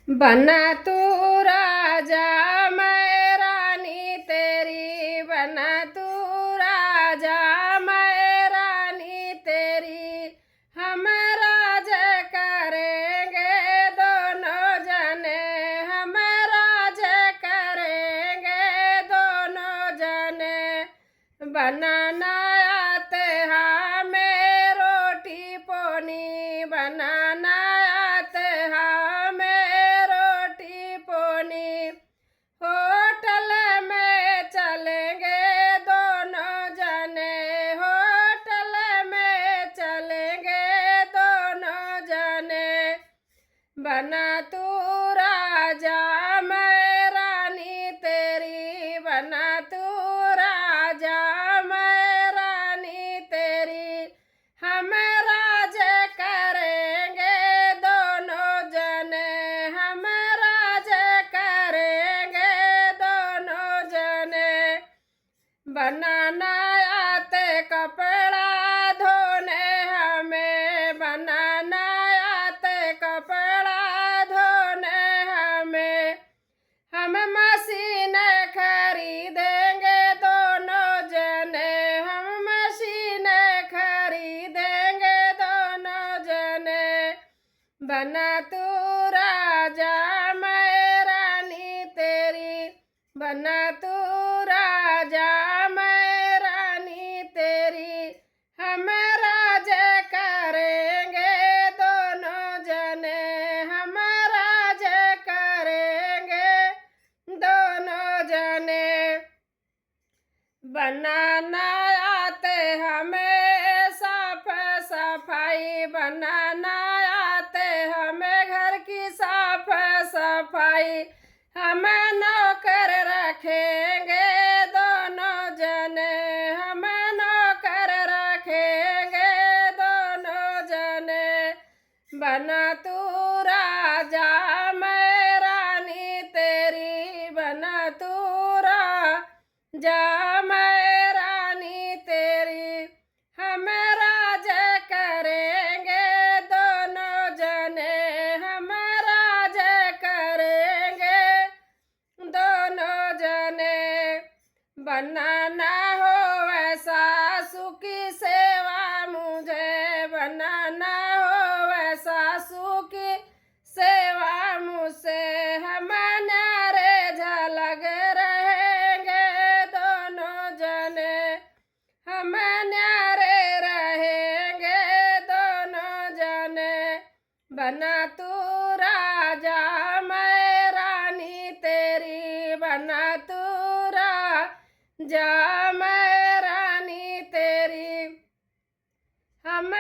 बना तू राजा मैं रानी तेरी, बना तू राजा मैं रानी तेरी। हम राज करेंगे दोनों जने, हम राज करेंगे दोनों जने। बनाना आते हमें रोटी पोनी, बनाना आते हमें रोटी पोनी। होटल में चलेंगे दोनों जने, होटल में चलेंगे दोनों जने। बना तू राजा मैं रानी तेरी, बना तू राजा मैं रानी तेरी। हम राज करेंगे दोनों जने, हम राज करेंगे दोनों जने। बनाना आते कपड़ा धोने हमें, बनाना आते कपड़ा धोने हमें। हम मशीन खरीदेंगे दोनों जने, हम मशीन खरीदेंगे दोनों जने। बना तू राजा मैं रानी तेरी, बना तू राजा मैं रानी तेरी। हम राज करेंगे दोनों जने, हम राज करेंगे दोनों जने। बनाना आते हमें साफ सफाई, बनाना आते हमें घर की साफ सफाई। हम नौकर रखेंगे दोनों जने, हम नौकर रखेंगे दोनों जने। बना तू राजा मैं रानी तेरी, बना तू राजा मैं रानी तेरी। हम राज करेंगे दोनों जने, हम राज करेंगे दोनों जने। बनाना हो ऐसा सुखी सेवा मुझे, बनाना हो ऐसा सुखी सेवा मुझसे। हम न्यारे झलक रहेंगे दोनों जने, हम न्यारे रहेंगे दोनों जने। बना तू राजा मैं रानी तेरी, बना तू राजा मैं रानी तेरी। हम